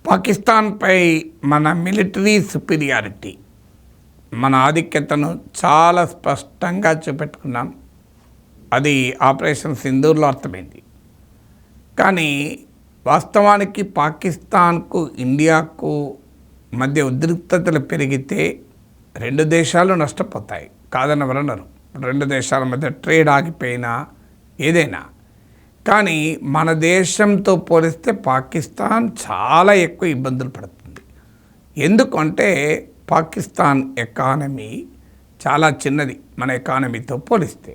పాకిస్తాన్పై మన military superiority, మన ఆధిక్యతను చాలా స్పష్టంగా చూపెట్టుకున్నాం. అది ఆపరేషన్ సింధూర్లో అర్థమైంది. కానీ వాస్తవానికి పాకిస్తాన్కు ఇండియాకు మధ్య ఉద్రిక్తతలు పెరిగితే రెండు దేశాలు నష్టపోతాయి, కాదనవరన్నారు. రెండు దేశాల మధ్య ట్రేడ్ ఆగిపోయినా ఏదైనా. కానీ మన దేశంతో పోలిస్తే పాకిస్తాన్ చాలా ఎక్కువ ఇబ్బందులు పడుతుంది. ఎందుకంటే పాకిస్తాన్ ఎకానమీ చాలా చిన్నది మన ఎకానమీతో పోలిస్తే.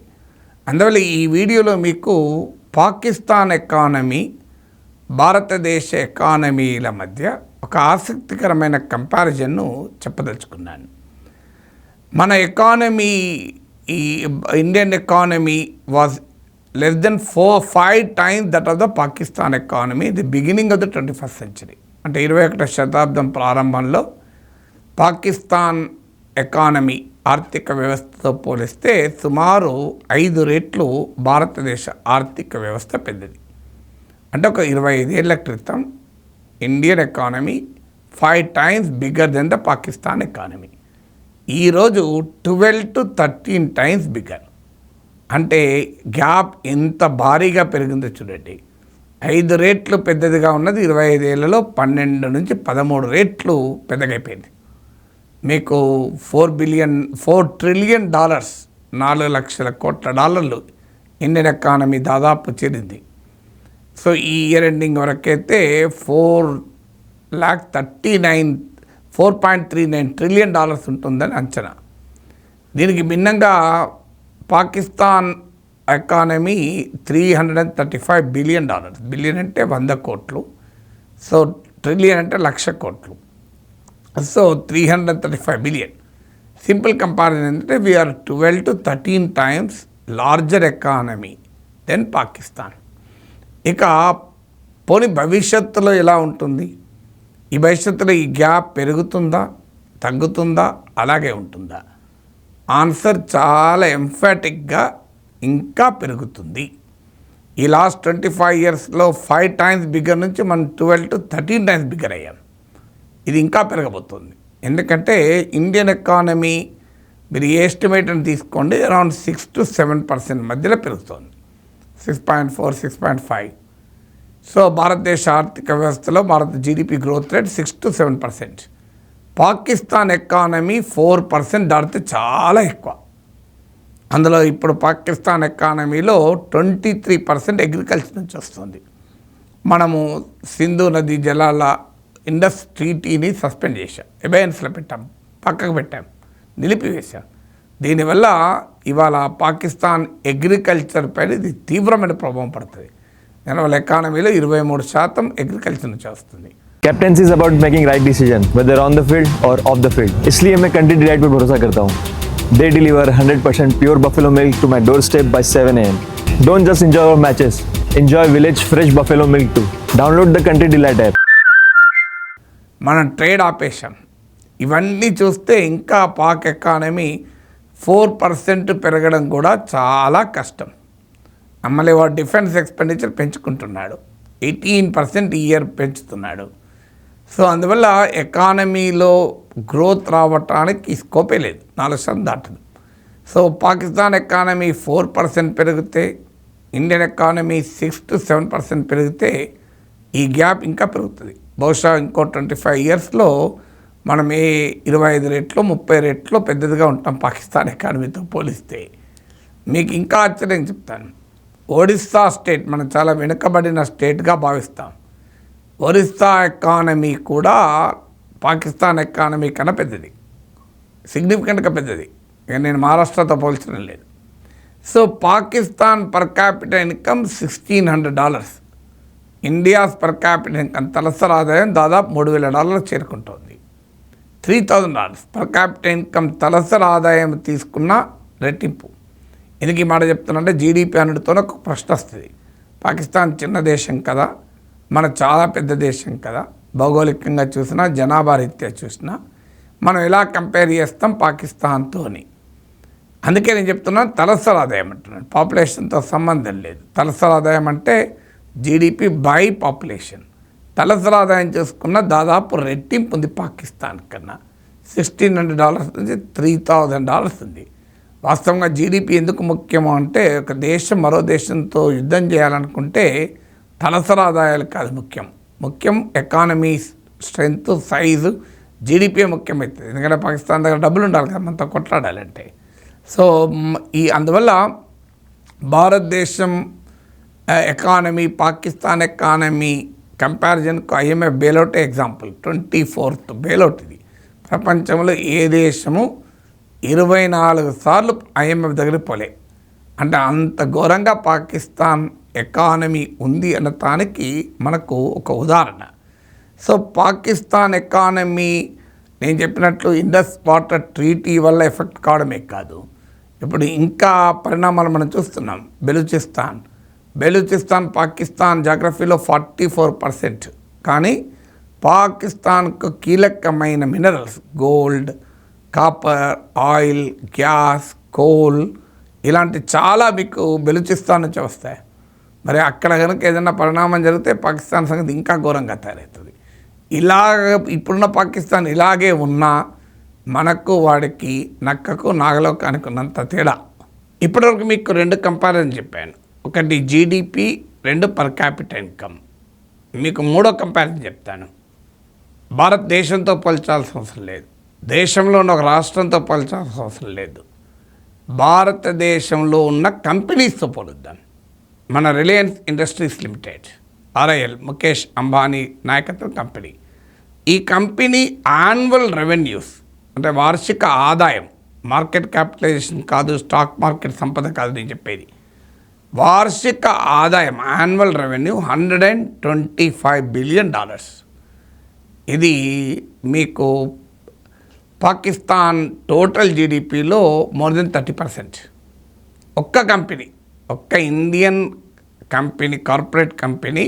అందువల్ల ఈ వీడియోలో మీకు పాకిస్తాన్ ఎకానమీ, భారతదేశ ఎకానమీల మధ్య ఒక ఆసక్తికరమైన కంపారిజన్ను చెప్పదలుచుకున్నాను. మన ఎకానమీ, ఈ Indian economy was less than 4-5 times that of the Pakistan economy the beginning of the 21st century. అంటే 21వ శతాబ్దం ప్రారంభంలో పాకిస్తాన్ ఎకానమీ ఆర్థిక వ్యవస్థతో పోలిస్తే సుమారు 5 రెట్లు భారతదేశ ఆర్థిక వ్యవస్థ పెద్దది. అంటే ఒక 25 ఏళ్ల క్రితం Indian economy 5 times bigger than the Pakistan economy. ఈరోజు 12 to 13 times బిగ్గర్. అంటే గ్యాప్ ఎంత భారీగా పెరిగిందో చూడండి. 5 రెట్లు పెద్దదిగా ఉన్నది 25 ఏళ్లలో 12 నుంచి 13 రెట్లు పెద్దగైపోయింది. మీకు $4 ట్రిలియన్, 4 లక్షల కోట్ల డాలర్లు ఇండియన్ ఎకానమీ దాదాపు చేరింది. సో ఈ ఇయర్ ఎండింగ్ వరకైతే $4.39 ట్రిలియన్ ఉంటుందని అంచనా. దీనికి భిన్నంగా పాకిస్తాన్ ఎకానమీ $335 బిలియన్. బిలియన్ అంటే 100 కోట్లు, సో ట్రిలియన్ అంటే 1,00,000 కోట్లు. So 335 billion. సింపుల్ కంపారిజన్ ఏంటంటే we are 12 to 13 times larger economy than Pakistan. ఇక పోనీ భవిష్యత్తులో ఎలా ఉంటుంది? ఈ భవిష్యత్తులో ఈ గ్యాప్ పెరుగుతుందా, తగ్గుతుందా, అలాగే ఉంటుందా? ఆన్సర్ చాలా ఎంఫాటిక్గా ఇంకా పెరుగుతుంది. ఈ లాస్ట్ 25 yearsలో 5 times బిగ్గర్ నుంచి మనం 12 to 13 times బిగ్గర్ అయ్యాం. ఇది ఇంకా పెరగబోతుంది. ఎందుకంటే ఇండియన్ ఎకానమీ మీరు ఏ ఎస్టిమేట్ అని తీసుకోండి, అరౌండ్ 6 to 7% మధ్యలో పెరుగుతుంది. 6.4, 6.5. సో భారతదేశ ఆర్థిక వ్యవస్థలో భారత GDP growth rate 6 to 7%. Pakistan economy 4% దాటితే చాలా ఎక్కువ. అందులో ఇప్పుడు పాకిస్తాన్ ఎకానమీలో 23% అగ్రికల్చర్ నుంచి వస్తుంది. మనము సింధు నదీ జలాల ఇండస్ ట్రీటీని సస్పెండ్ చేశాం, ఎబైన్స్లో పెట్టాం, పక్కకు పెట్టాం, నిలిపివేశాం. దీనివల్ల ఇవాళ పాకిస్తాన్ అగ్రికల్చర్ పైన ఇది తీవ్రమైన ప్రభావం పడుతుంది. దానివల్ల ఎకానమీలో 23% అగ్రికల్చర్ నుంచి వస్తుంది. Captaincy is about making right decision whether on the field और ऑफ द फील्ड. इसलिए मैं कंट्री डिलाइट पर भरोसा करता हूँ. They deliver 100% pure buffalo milk to my doorstep by 7 AM. Don't just enjoy our matches. Enjoy village fresh buffalo milk too. Download the Country Delight app. మనం trade ఆపేశాం. ఇవన్నీ చూస్తే ఇంకా పాక్ ఎకానమీ 4% పెరగడం కూడా చాలా కష్టం. మళ్ళీ వాడు డిఫెన్స్ ఎక్స్పెండిచర్ పెంచుకుంటున్నాడు, 18% ఈ ఇయర్ పెంచుతున్నాడు. సో అందువల్ల ఎకానమీలో గ్రోత్ రావటానికి స్కోపే లేదు, 4% దాటదు. సో పాకిస్తాన్ ఎకానమీ 4% పెరిగితే, ఇండియన్ ఎకానమీ 6 to 7% పెరిగితే ఈ గ్యాప్ ఇంకా పెరుగుతుంది. బహుశా ఇంకో 25 yearsలో మనం 25 రెట్లు 30 రెట్లు పెద్దదిగా ఉంటాం పాకిస్తాన్ ఎకానమీతో పోలిస్తే. మీకు ఇంకా ఆశ్చర్యం చెప్తాను. ఒడిస్సా స్టేట్ మనం చాలా వెనుకబడిన స్టేట్గా భావిస్తాం. ఒరిస్సా ఎకానమీ కూడా పాకిస్తాన్ ఎకానమీ కన్నా పెద్దది, సిగ్నిఫికెంట్గా పెద్దది. ఇక నేను మహారాష్ట్రతో పోల్చడం లేదు. So Pakistan per capital income $1,600. India's per capital income తలసరి ఆదాయం దాదాపు $3,000 చేరుకుంటుంది. $3,000 పర్ క్యాపిటల్ ఇన్కమ్ తలసరి ఆదాయం తీసుకున్న రెట్టింపు. ఎందుకు ఈ మాట చెప్తున్నంటే జీడిపి అన్నిటితోనే ఒక ప్రశ్న వస్తుంది. పాకిస్తాన్ చిన్న దేశం కదా, మన చాలా పెద్ద దేశం కదా, భౌగోళికంగా చూసినా జనాభా రీత్యా చూసినా మనం ఎలా కంపేర్ చేస్తాం పాకిస్తాన్తో అని. అందుకే నేను చెప్తున్నాను తలసరి ఆదాయం అంటున్నాను, పాపులేషన్తో సంబంధం లేదు. తలసరి ఆదాయం అంటే జీడిపి బై పాపులేషన్. తలసరి ఆదాయం చూసుకున్న దాదాపు రెట్టింపు ఉంది పాకిస్తాన్ కన్నా. $1,600 నుంచి $3,000 ఉంది. వాస్తవంగా జీడిపి ఎందుకు ముఖ్యమో అంటే ఒక దేశం మరో దేశంతో యుద్ధం చేయాలనుకుంటే తలసరి ఆదాయాలు కాదు ముఖ్యం ఎకానమీ స్ట్రెంగ్త్ సైజు జీడిపి ముఖ్యమవుతుంది. ఎందుకంటే పాకిస్తాన్ దగ్గర డబ్బులు ఉండాలి కదా మనతో కొట్లాడాలంటే. సో అందువల్ల భారతదేశం ఎకానమీ పాకిస్తాన్ ఎకానమీ కంపారిజన్కు IMF bailout example. 24th bailout ఇది. ప్రపంచంలో ఏ దేశము 24 సార్లు IMF దగ్గరికి పోలే. అంటే అంత ఘోరంగా పాకిస్తాన్ ఎకానమీ ఉంది అన్నదానికి మనకు ఒక ఉదాహరణ. సో పాకిస్తాన్ ఎకానమీ నేను చెప్పినట్లు ఇండస్ వాటర్ ట్రీటీ వల్ల ఎఫెక్ట్ కావడమే కాదు, ఇప్పుడు ఇంకా పరిణామాలు మనం చూస్తున్నాం. బెలూచిస్తాన్ పాకిస్తాన్ జాగ్రఫీలో 44%, కానీ పాకిస్తాన్కు కీలకమైన minerals gold, copper, oil, gas, coal ఇలాంటి చాలా మీకు బెలూచిస్తాన్ నుంచి వస్తాయి. మరి అక్కడ కనుక ఏదైనా పరిణామం జరిగితే పాకిస్తాన్ సంగతి ఇంకా ఘోరంగా తయారవుతుంది. ఇప్పుడున్న పాకిస్తాన్ ఇలాగే ఉన్నా మనకు వాడికి నక్కకు నాగలోకానికి ఉన్నంత తేడా. ఇప్పటివరకు మీకు 2 కంపారిజన్ చెప్పాను. ఒకటి జీడిపి, 2 పర్ క్యాపిటల్ ఇన్కమ్. మీకు 3వ కంపారిజన్ చెప్తాను. భారతదేశంతో పోల్చాల్సిన అవసరం లేదు, దేశంలో ఉన్న ఒక రాష్ట్రంతో పోల్చాల్సిన అవసరం లేదు, భారతదేశంలో ఉన్న కంపెనీస్తో పోలుద్దాం. మన Reliance industries limited RIL, Mukesh Ambani నాయకత్వం కంపెనీ. ఈ కంపెనీ యాన్యువల్ రెవెన్యూస్ అంటే వార్షిక ఆదాయం, మార్కెట్ క్యాపిటలైజేషన్ కాదు, స్టాక్ మార్కెట్ సంపద కాదు నేను చెప్పేది, వార్షిక ఆదాయం యాన్యువల్ రెవెన్యూ $125 బిలియన్. ఇది మీకు పాకిస్తాన్ టోటల్ జీడిపిలో మోర్ దెన్ 30%. ఒక్క కంపెనీ, ఒక్క Indian company, corporate company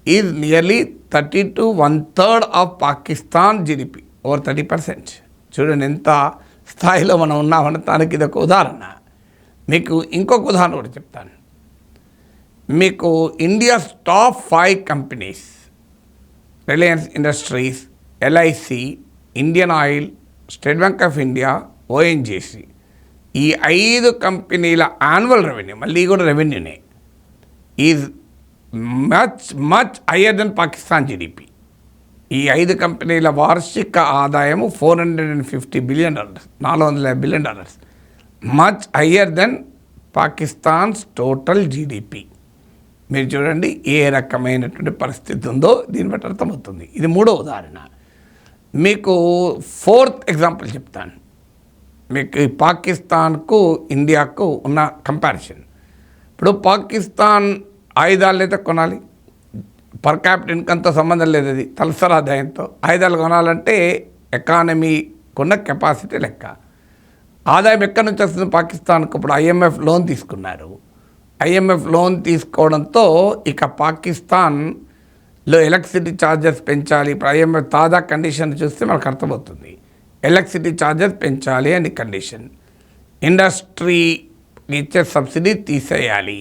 is nearly 30 to 1/3 of Pakistan GDP, over 30%. చూడండి ఎంత స్థాయిలో మనం ఉన్నామనటానికి ఇది ఒక ఉదాహరణ. మీకు ఇంకొక ఉదాహరణ కూడా చెప్తాను. మీకు India's top 5 companies Reliance Industries, LIC, Indian Oil, State Bank of India, ONGC, ఈ 5 కంపెనీల యాన్యువల్ రెవెన్యూ, మళ్ళీ కూడా రెవెన్యూనే, is much higher than Pakistan GDP. ఈ 5 కంపెనీల వార్షిక ఆదాయము $450 billion, $450 billion, much higher than Pakistan's total GDP. మీరు చూడండి ఏ రకమైనటువంటి పరిస్థితి ఉందో దీన్ని బట్టి అర్థమవుతుంది. ఇది 3వ ఉదాహరణ. మీకు 4th ఎగ్జాంపుల్ చెప్తాను. మీకు పాకిస్తాన్కు ఇండియాకు ఉన్న కంపారిజన్. ఇప్పుడు పాకిస్తాన్ ఆయుధాలు అయితే కొనాలి, పర్ క్యాపిటల్ ఇన్కమ్తో సంబంధం లేదు, అది తలసరి ఆదాయంతో. ఆయుధాలు కొనాలంటే ఎకానమీ కొన్న కెపాసిటీ లెక్క. ఆదాయం ఎక్కడి నుంచి వస్తుంది పాకిస్తాన్కు? ఇప్పుడు IMF లోన్ తీసుకున్నారు. IMF లోన్ తీసుకోవడంతో ఇక పాకిస్తాన్లో ఎలక్ట్రిసిటీ ఛార్జెస్ పెంచాలి. ఇప్పుడు IMF తాజా కండిషన్ చూస్తే మనకు అర్థమవుతుంది. ఎలక్ట్రిసిటీ ఛార్జెస్ పెంచాలి అని కండిషన్. ఇండస్ట్రీ ఇచ్చే సబ్సిడీ తీసేయాలి,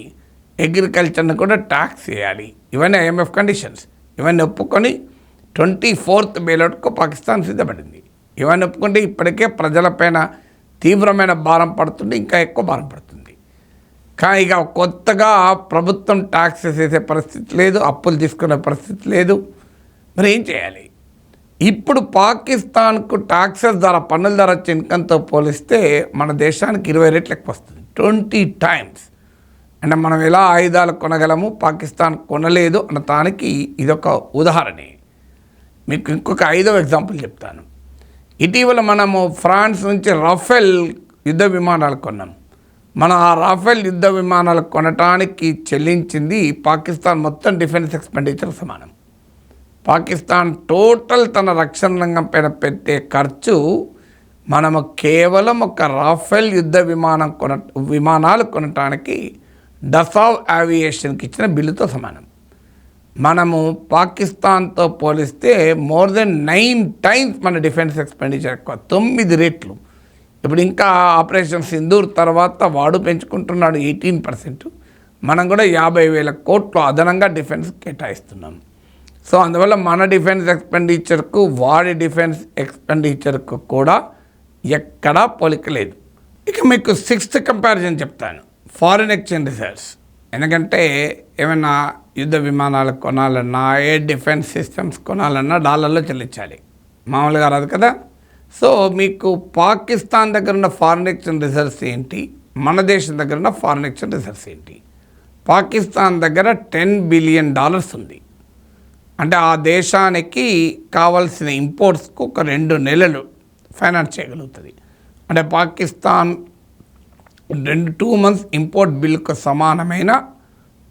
అగ్రికల్చర్ని కూడా ట్యాక్స్ చేయాలి. ఇవన్నీ IMF కండిషన్స్. ఇవన్నీ ఒప్పుకొని 24th బెయిలౌట్కు పాకిస్తాన్ సిద్ధపడింది. ఇవన్నీ ఒప్పుకుంటే ఇప్పటికే ప్రజలపైన తీవ్రమైన భారం పడుతుంది, ఇంకా ఎక్కువ భారం పడుతుంది. కానీ ఇక కొత్తగా ప్రభుత్వం ట్యాక్సెస్ వేసే పరిస్థితి లేదు, అప్పులు తీసుకునే పరిస్థితి లేదు. మరి ఏం చేయాలి? ఇప్పుడు పాకిస్తాన్కు ట్యాక్సెస్ ద్వారా, పన్నుల ద్వారా వచ్చే ఇన్కంతో పోలిస్తే మన దేశానికి 20 రెట్లు ఎక్కువ వస్తుంది, 20 times. అంటే మనం ఎలా ఆయుధాలు కొనగలము, పాకిస్తాన్ కొనలేదు అన్న దానికి ఇదొక ఉదాహరణే. మీకు ఇంకొక 5వ ఎగ్జాంపుల్ చెప్తాను. ఇటీవల మనము ఫ్రాన్స్ నుంచి రాఫెల్ యుద్ధ విమానాలు కొన్నాం. మన ఆ రాఫెల్ యుద్ధ విమానాలు కొనటానికి చెల్లించింది పాకిస్తాన్ మొత్తం డిఫెన్స్ ఎక్స్పెండిచర్ సమానం. పాకిస్తాన్ టోటల్ తన రక్షణ రంగం పైన పెట్టే ఖర్చు మనము కేవలం ఒక రాఫెల్ యుద్ధ విమానాలు కొనటానికి డసావ్ ఏవియేషన్కి ఇచ్చిన బిల్లుతో సమానం. మనము పాకిస్తాన్తో పోలిస్తే మోర్ దెన్ 9 times మన డిఫెన్స్ ఎక్స్పెండిచర్ ఎక్కువ, 9 రెట్లు. ఇప్పుడు ఇంకా ఆపరేషన్ సింధూర్ తర్వాత వాడు పెంచుకుంటున్నాడు 18%. మనం కూడా 50,000 కోట్లు అదనంగా డిఫెన్స్ కేటాయిస్తున్నాం. సో అందువల్ల మన డిఫెన్స్ ఎక్స్పెండిచర్కు వాడి డిఫెన్స్ ఎక్స్పెండిచర్కు కూడా ఎక్కడా పోలిక లేదు. ఇక మీకు 6th కంపారిజన్ చెప్తాను, ఫారిన్ ఎక్స్చేంజ్ రిజర్వ్స్. ఎందుకంటే ఏమైనా యుద్ధ విమానాలు కొనాలన్నా, ఎయిర్ డిఫెన్స్ సిస్టమ్స్ కొనాలన్నా డాలర్లో చెల్లించాలి, మామూలుగా రాదు కదా. సో మీకు పాకిస్తాన్ దగ్గర ఉన్న ఫారిన్ ఎక్స్చేంజ్ రిజర్వ్స్ ఏంటి, మన దేశం దగ్గర ఉన్న ఫారిన్ ఎక్స్చేంజ్ రిజర్వ్స్ ఏంటి? పాకిస్తాన్ దగ్గర $10 బిలియన్ ఉంది. అంటే ఆ దేశానికి కావాల్సిన ఇంపోర్ట్స్కు ఒక 2 నెలలు ఫైనాన్స్ చేయగలుగుతుంది. అంటే పాకిస్తాన్ 2 months ఇంపోర్ట్ బిల్లుకు సమానమైన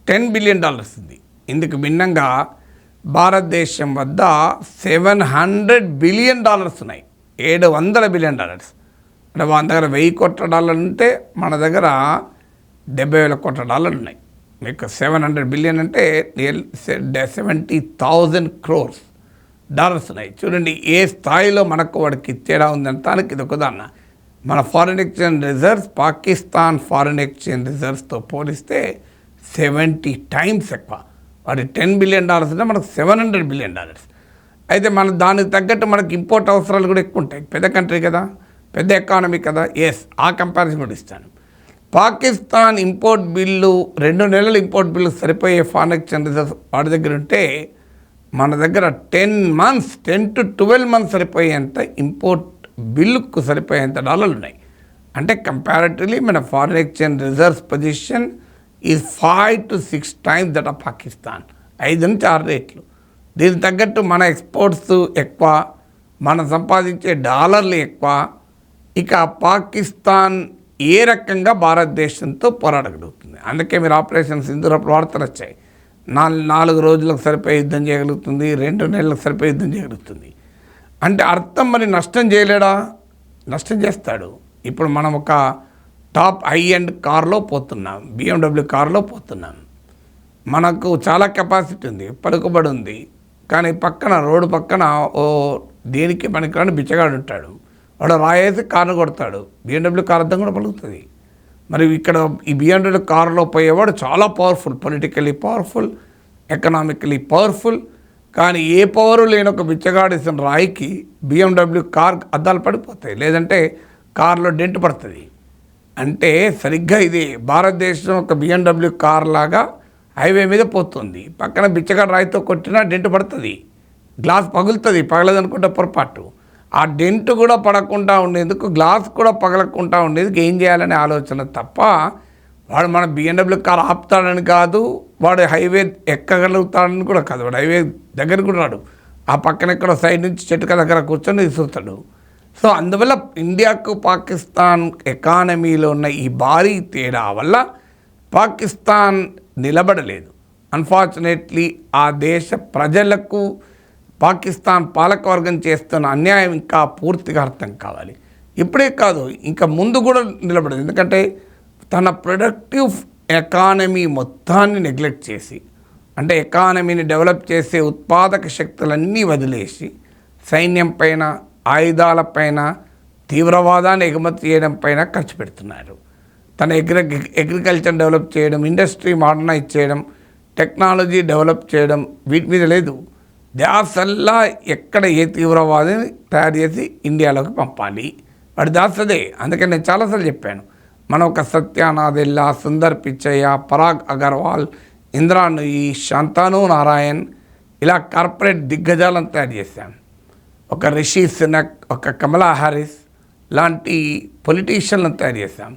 $10 బిలియన్ ఉంది. ఇందుకు భిన్నంగా భారతదేశం వద్ద $700 బిలియన్ ఉన్నాయి, $700 బిలియన్. అంటే మన దగ్గర $1,000 కోట్ల ఉంటే మన దగ్గర $70,000 కోట్ల ఉన్నాయి. మీకు 700 బిలియన్ అంటే 70,000 crores ఉన్నాయి. చూడండి ఏ స్థాయిలో మనకు వాడికి తేడా ఉందంటానికి ఇది ఒక ఉదాహరణ. మన foreign exchange reserves Pakistan foreign exchange రిజర్వ్స్తో పోలిస్తే 70 times ఎక్కువ. వాడి $10 బిలియన్ అంటే మనకు $700 బిలియన్. అయితే మన దానికి తగ్గట్టు మనకి ఇంపోర్ట్ అవసరాలు కూడా ఎక్కువ ఉంటాయి. పెద్ద కంట్రీ కదా, పెద్ద ఎకానమీ కదా. ఆ కంపారిజన్ కూడా ఇస్తాను. పాకిస్తాన్ ఇంపోర్ట్ బిల్లు 2 నెలలు ఇంపోర్ట్ బిల్లు సరిపోయే ఫారిన్ ఎక్స్చేంజ్ రిజర్వ్స్ వాడి దగ్గర ఉంటే మన దగ్గర 10 to 12 months సరిపోయేంత ఇంపోర్ట్ బిల్లుకు సరిపోయేంత డాలర్లు ఉన్నాయి. అంటే కంపారిటివ్లీ మన foreign exchange reserves position is 5 to 6 times that of Pakistan. 5 నుంచి 6 రేట్లు. దీనికి తగ్గట్టు మన ఎక్స్పోర్ట్స్ ఎక్కువ, మనం సంపాదించే డాలర్లు ఎక్కువ. ఇక పాకిస్తాన్ ఏ రకంగా భారతదేశంతో పోరాడగలుగుతుంది? అందుకే మీరు ఆపరేషన్ సింధూర్ అప్పుడు వార్తలు వచ్చాయి. 4 రోజులకు సరిపోయే యుద్ధం చేయగలుగుతుంది, 2 నెలలకు సరిపోయే యుద్ధం చేయగలుగుతుంది. అంటే అర్థం మరి నష్టం చేయలేడా? నష్టం చేస్తాడు. ఇప్పుడు మనం ఒక టాప్ హై ఎండ్ కార్లో పోతున్నాం, BMW కార్లో పోతున్నాం. మనకు చాలా కెపాసిటీ ఉంది, పలుకుబడి ఉంది. కానీ పక్కన రోడ్డు పక్కన దేనికి పనికిరాని బిచ్చగాడు ఉంటాడు. వాడు రాయేసి కారును కొడతాడు. BMW కార్ అర్థం కూడా పలుకుతుంది. మరి ఇక్కడ ఈ BMW కారులో పోయేవాడు చాలా powerful, politically powerful, economically powerful. కానీ ఏ పవరు లేని ఒక బిచ్చగాడిసిన రాయికి BMW కార్ అద్దాలు పడిపోతాయి, లేదంటే కార్లో డెంట్ పడుతుంది. అంటే సరిగ్గా ఇది భారతదేశం ఒక BMW కార్ లాగా హైవే మీద పోతుంది. పక్కన బిచ్చగాడు రాయితో కొట్టినా డెంట్ పడుతుంది, గ్లాస్ పగులుతుంది. పగలదనుకుంటే పొరపాటు. ఆ డెంట్ కూడా పడకుండా ఉండేందుకు, గ్లాస్ కూడా పగలకుండా ఉండేందుకు ఏం చేయాలనే ఆలోచన తప్ప వాడు మన BMW కార్ ఆపుతాడని కాదు, వాడు హైవే ఎక్కగలుగుతాడని కూడా కాదు. వాడు హైవే దగ్గర కూడా రాడు. ఆ పక్కన ఎక్కడో సైడ్ నుంచి చెట్టుక దగ్గర కూర్చొని విసురుతాడు. సో అందువల్ల ఇండియాకు పాకిస్తాన్ ఎకానమీలో ఉన్న ఈ భారీ తేడా వల్ల పాకిస్తాన్ నిలబడలేదు. అన్ఫార్చునేట్లీ ఆ దేశ ప్రజలకు పాకిస్తాన్ పాలకవర్గం చేస్తున్న అన్యాయం ఇంకా పూర్తిగా అర్థం కావాలి. ఇప్పుడే కాదు, ఇంకా ముందు కూడా నిలబడదు. ఎందుకంటే తన ప్రొడక్టివ్ ఎకానమీ మొత్తాన్ని నెగ్లెక్ట్ చేసి, అంటే ఎకానమీని డెవలప్ చేసే ఉత్పాదక శక్తులన్నీ వదిలేసి సైన్యం పైన, ఆయుధాలపైన, తీవ్రవాదాన్ని ఎగుమతి చేయడం పైన ఖర్చు పెడుతున్నారు. తన అగ్రికల్చర్ డెవలప్ చేయడం, ఇండస్ట్రీ మోడర్నైజ్ చేయడం, టెక్నాలజీ డెవలప్ చేయడం, వీటి మీద లేదు. ధ్యాసల్లా ఎక్కడ ఏ తీవ్రవాదిని తయారు చేసి ఇండియాలోకి పంపాలి, వాడి దాసదే. అందుకని నేను చాలాసార్లు చెప్పాను, మనం ఒక సత్యానాదెల్లా, సుందర్ పిచ్చయ్య, పరాగ్ అగర్వాల్, ఇంద్రా నుయి, శాంతాను నారాయణ్ ఇలా కార్పొరేట్ దిగ్గజాలను తయారు చేశాం. ఒక రిషి సునక్, ఒక కమలా హారిస్ లాంటి పొలిటీషియన్లను తయారు చేశాం.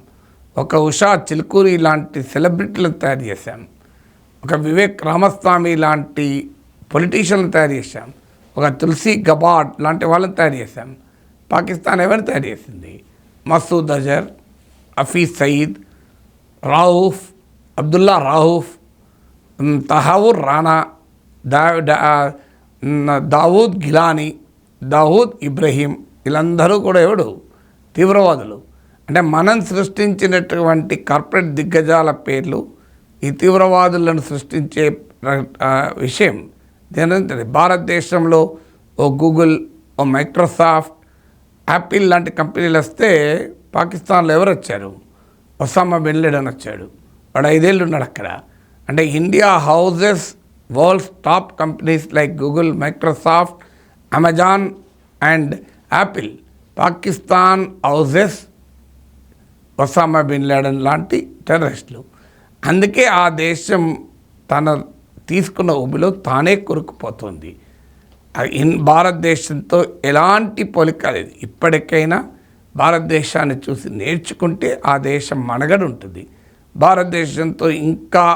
ఒక ఉషా చిల్కూరి లాంటి సెలబ్రిటీలను తయారు చేశాం. ఒక వివేక్ రామస్వామి లాంటి పొలిటీషియన్లను తయారు చేశాం. ఒక తులసి గబాడ్ లాంటి వాళ్ళని తయారు చేశాం. పాకిస్తాన్ ఎవరిని తయారు చేసింది? మసూద్ అజర్, హఫీజ్ సయీద్, రావుఫ్, అబ్దుల్లా రావుఫ్, తహవుర్ రానా, దావూద్ గిలానీ, దావూద్ ఇబ్రహీం, వీళ్ళందరూ కూడా ఎవడు? తీవ్రవాదులు. అంటే మనం సృష్టించినటువంటి కార్పొరేట్ దిగ్గజాల పేర్లు ఈ తీవ్రవాదులను సృష్టించే విషయం. దేనంటే భారతదేశంలో ఓ గూగుల్, ఓ మైక్రోసాఫ్ట్, యాపిల్ లాంటి కంపెనీలు వస్తే పాకిస్తాన్లో ఎవరు వచ్చారు? ఒసామా బిన్ లాడెన్ వచ్చాడు. వాడు 5 ఏళ్ళు ఉన్నాడు అక్కడ. అంటే India houses world's top companies like Google, Microsoft, Amazon and Apple Pakistan houses Osama bin Laden లాంటి టెర్రరిస్టులు. అందుకే ఆ దేశం తన తీసుకున్న ఊబిలో తానే కొరుకుపోతుంది. భారతదేశంతో ఎలాంటి పోలిక లేదు. ఇప్పటికైనా భారతదేశాన్ని చూసి నేర్చుకుంటే ఆ దేశం మనుగడ ఉంటుంది. భారతదేశంతో ఇంకా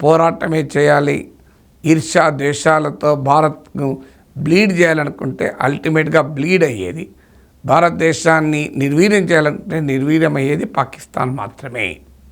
పోరాటమే చేయాలి, ఈర్ష్యా ద్వేషాలతో భారత్ను బ్లీడ్ చేయాలనుకుంటే అల్టిమేట్గా బ్లీడ్ అయ్యేది. భారతదేశాన్ని నిర్వీర్యం చేయాలంటే నిర్వీర్యం అయ్యేది పాకిస్తాన్ మాత్రమే.